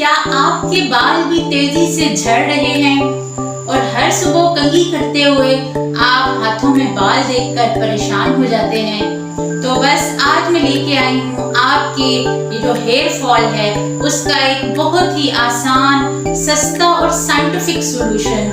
क्या आपके बाल भी तेजी से झड़ रहे हैं और हर सुबह कंघी करते हुए आप हाथों में बाल देखकर परेशान हो जाते हैं? तो बस आज मैं लेके आई हूँ आपके ये जो हेयर फॉल है उसका एक बहुत ही आसान, सस्ता और साइंटिफिक सॉल्यूशन,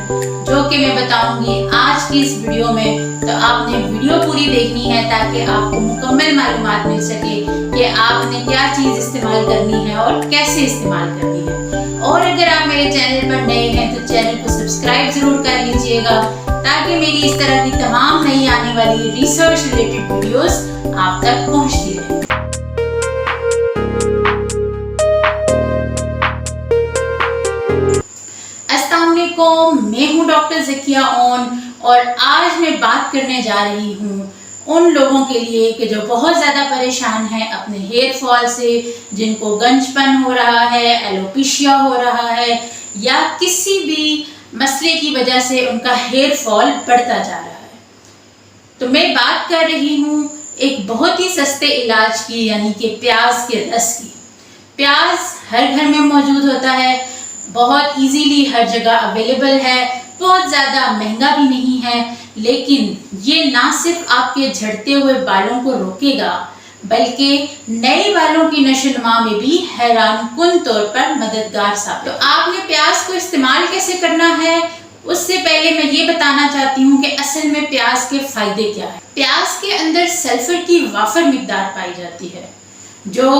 जो कि मैं बताऊंगी आज की इस वीडियो में। तो आपने वीडियो पूरी देखनी है ताकि आपको मुकम्मल मालूमात मिल सके कि आपने क्या चीज़ इस्तेमाल करनी है और कैसे इस्तेमाल करनी है। और अगर आप मेरे चैनल पर नए हैं तो चैनल को सब्सक्राइब जरूर कर लीजिएगा ताकि मेरी इस तरह की तमाम नई आने वाली रिसर्च रिलेटेड वीडियोस आप तक पहुंचती रहे। अस्सलाम वालेकुम, मैं हूं डॉक्टर ज़किया ओन और आज मैं बात करने जा रही हूं उन लोगों के लिए कि जो बहुत ज़्यादा परेशान हैं अपने हेयर फॉल से, जिनको गंजपन हो रहा है, एलोपेशिया हो रहा है या किसी भी मसले की वजह से उनका हेयर फॉल बढ़ता जा रहा है। तो मैं बात कर रही हूँ एक बहुत ही सस्ते इलाज की, यानी कि प्याज के रस की। प्याज हर घर में मौजूद होता है, बहुत इजीली हर जगह अवेलेबल है, बहुत ज़्यादा महंगा भी नहीं है, लेकिन ये ना सिर्फ आपके झड़ते हुए बालों को रोकेगा बल्कि नए बालों की नशोनुमा में भी हैरानकुन तौर पर मददगार साबित। तो आपने प्याज को इस्तेमाल कैसे करना है उससे पहले मैं ये बताना चाहती हूँ कि असल में प्याज के फायदे क्या है। प्याज के अंदर सल्फर की वाफर मिकदार पाई जाती है जो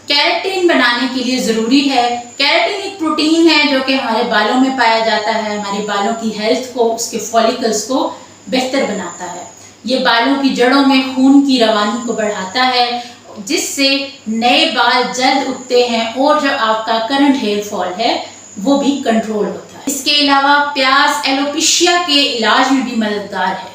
केराटिन बनाने के लिए ज़रूरी है। केराटिन एक प्रोटीन है जो कि हमारे बालों में पाया जाता है, हमारे बालों की हेल्थ को, उसके फॉलिकल्स को बेहतर बनाता है। ये बालों की जड़ों में खून की रवानी को बढ़ाता है जिससे नए बाल जल्द उगते हैं और जो आपका करंट हेयर फॉल है वो भी कंट्रोल होता है। इसके अलावा प्याज एलोपेशिया के इलाज में भी मददगार है।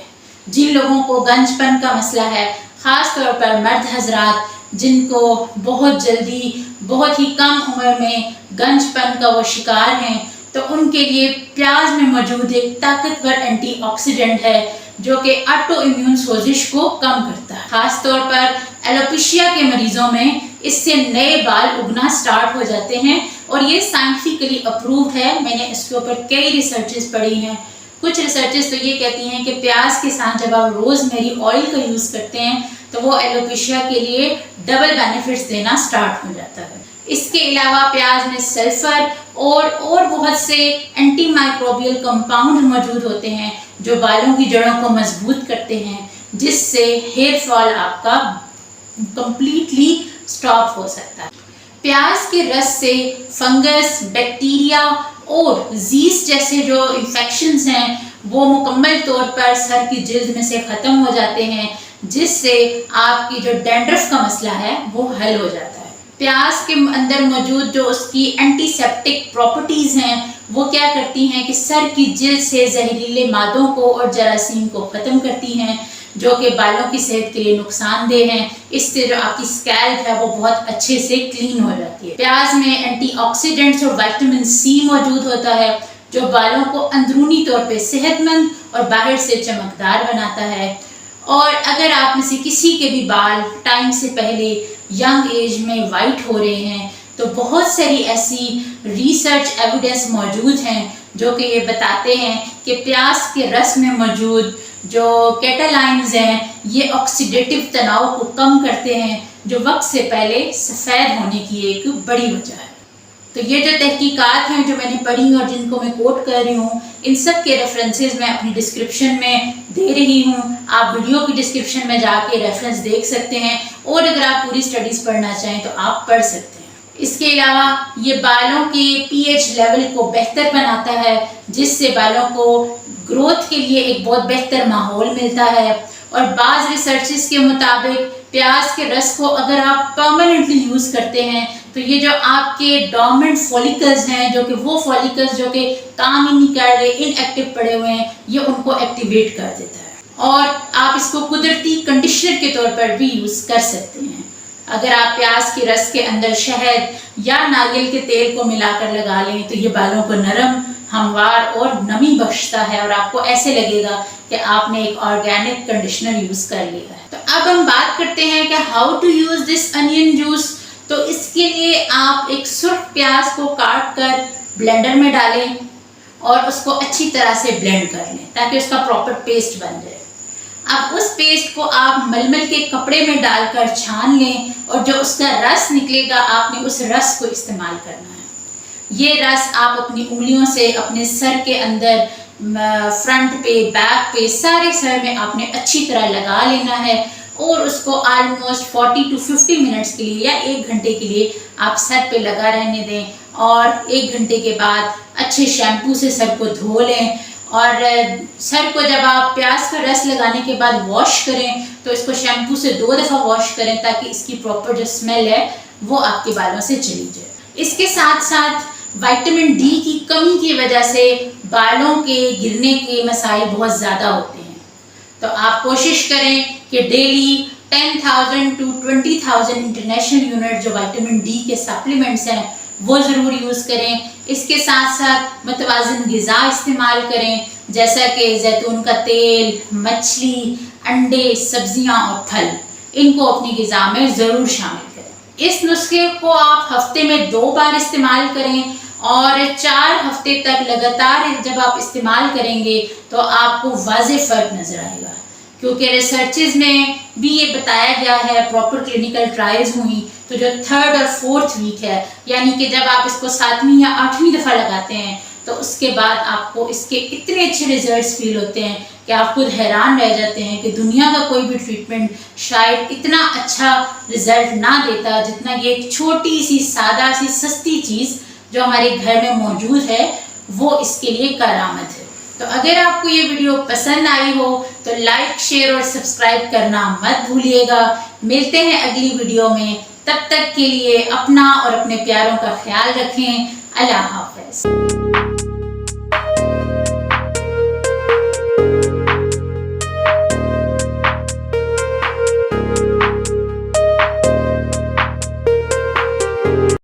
जिन लोगों को गंजपन का मसला है, ख़ास तौर पर मर्द हजरात जिनको बहुत जल्दी, बहुत ही कम उम्र में गंजपन का वो शिकार हैं, तो उनके लिए प्याज में मौजूद एक ताकतवर एंटीऑक्सीडेंट है जो कि ऑटो इम्यून सोजिश को कम करता है। खास तौर पर एलोपेशिया के मरीजों में इससे नए बाल उगना स्टार्ट हो जाते हैं और ये साइंटिफिकली अप्रूव्ड है। मैंने इसके ऊपर कई रिसर्चेस पढ़ी हैं। कुछ रिसर्चेस तो ये कहती हैं कि प्याज के साथ जब आप रोजमेरी ऑयल का यूज़ करते हैं तो वो एलोपेशिया के लिए डबल बेनिफिट्स देना स्टार्ट हो जाता है। इसके अलावा प्याज में सल्फर और बहुत से एंटी माइक्रोबियल कंपाउंड मौजूद होते हैं जो बालों की जड़ों को मजबूत करते हैं, जिससे हेयर फॉल आपका कंप्लीटली स्टॉप हो सकता है। प्याज के रस से फंगस, बैक्टीरिया और जीस्ट जैसे जो इन्फेक्शंस हैं वो मुकम्मल तौर पर सर की जिल्द में से ख़त्म हो जाते हैं, जिससे आपकी जो डैंड्रफ का मसला है वो हल हो जाता है। प्याज के अंदर मौजूद जो उसकी एंटीसेप्टिक प्रॉपर्टीज़ हैं वो क्या करती हैं कि सर की जिल्द से जहरीले मादों को और जरासीम को ख़त्म करती हैं जो कि बालों की सेहत के लिए नुकसानदेह हैं। इससे जो आपकी स्कैल्प है वो बहुत अच्छे से क्लीन हो जाती है। प्याज में एंटीऑक्सीडेंट्स और विटामिन सी मौजूद होता है जो बालों को अंदरूनी तौर पे सेहतमंद और बाहर से चमकदार बनाता है। और अगर आप में से किसी के भी बाल टाइम से पहले यंग एज में वाइट हो रहे हैं तो बहुत सारी ऐसी रिसर्च एविडेंस मौजूद हैं जो कि ये बताते हैं कि प्याज के रस में मौजूद जो कैटालाइन्स हैं ये ऑक्सीडेटिव तनाव को कम करते हैं जो वक्त से पहले सफ़ेद होने की एक बड़ी वजह है। तो ये जो तहकीकात हैं जो मैंने पढ़ी और जिनको मैं कोट कर रही हूँ, इन सब के रेफरेंसेस मैं अपनी डिस्क्रिप्शन में दे रही हूँ। आप वीडियो की डिस्क्रिप्शन में जाके रेफरेंस देख सकते हैं और अगर आप पूरी स्टडीज़ पढ़ना चाहें तो आप पढ़ सकते हैं। इसके अलावा ये बालों के पीएच लेवल को बेहतर बनाता है जिससे बालों को ग्रोथ के लिए एक बहुत बेहतर माहौल मिलता है। और बाज़ रिसर्चेस के मुताबिक प्याज के रस को अगर आप परमानेंटली यूज़ करते हैं तो ये जो आपके डोर्मेंट फॉलिकल्स हैं, जो कि वो फॉलिकल्स जो कि काम ही नहीं कर रहे, इनएक्टिव पड़े हुए हैं, ये उनको एक्टिवेट कर देता है। और आप इसको कुदरती कंडीशनर के तौर पर भी यूज़ कर सकते हैं। अगर आप प्याज के रस के अंदर शहद या नारियल के तेल को मिलाकर लगा लें तो ये बालों को नरम, हमवार और नमी बख्शता है और आपको ऐसे लगेगा कि आपने एक ऑर्गेनिक कंडीशनर यूज़ कर लिया है। तो अब हम बात करते हैं कि how to use this onion juice. तो इसके लिए आप एक सुर्ख प्याज को काट कर ब्लेंडर में डालें और उसको अच्छी तरह से ब्लेंड कर लें ताकि उसका प्रॉपर पेस्ट बन जाए। अब उस पेस्ट को आप मलमल के कपड़े में डालकर छान लें और जो उसका रस निकलेगा आपने उस रस को इस्तेमाल करना है। ये रस आप अपनी उंगलियों से अपने सर के अंदर, फ्रंट पे, बैक पे, सारे सर में आपने अच्छी तरह लगा लेना है और उसको ऑलमोस्ट 40 to 50 मिनट्स के लिए या 1 घंटे के लिए आप सर पे लगा रहने दें और 1 घंटे के बाद अच्छे शैम्पू से सर को धो लें। और सर को जब आप प्याज का रस लगाने के बाद वॉश करें तो इसको शैम्पू से 2 दफ़ा वॉश करें ताकि इसकी प्रॉपर जो स्मेल है वो आपके बालों से चली जाए। इसके साथ साथ विटामिन डी की कमी की वजह से बालों के गिरने के मसाइल बहुत ज़्यादा होते हैं, तो आप कोशिश करें कि डेली 10,000 to 20,000 इंटरनेशनल यूनिट जो विटामिन डी के सप्लीमेंट्स हैं वो ज़रूर यूज़ करें। इसके साथ साथ मुतवाज़िन ग़िज़ा इस्तेमाल करें जैसा कि जैतून का तेल, मछली, अंडे, सब्जियां और फल, इनको अपनी ग़िज़ा में ज़रूर शामिल करें। इस नुस्खे को आप हफ्ते में 2 बार इस्तेमाल करें और 4 हफ्ते तक लगातार जब आप इस्तेमाल करेंगे तो आपको वाज़ेह फ़र्क नज़र आएगा, क्योंकि रिसर्चेज में भी ये बताया गया है, प्रॉपर क्लिनिकल ट्रायल्स हुई तो जो 3rd और 4th वीक है, यानी कि जब आप इसको 7वीं या 8वीं दफ़ा लगाते हैं तो उसके बाद आपको इसके इतने अच्छे रिजल्ट्स फील होते हैं कि आप खुद हैरान रह जाते हैं कि दुनिया का कोई भी ट्रीटमेंट शायद इतना अच्छा रिजल्ट ना देता जितना ये एक छोटी सी सादा सी सस्ती चीज़ जो हमारे घर में मौजूद है वो इसके लिए करामत है। तो अगर आपको ये वीडियो पसंद आई हो तो लाइक, शेयर और सब्सक्राइब करना मत भूलिएगा। मिलते हैं अगली वीडियो में, तब तक के लिए अपना और अपने प्यारों का ख्याल रखें। अल्लाह हाफ़िज़।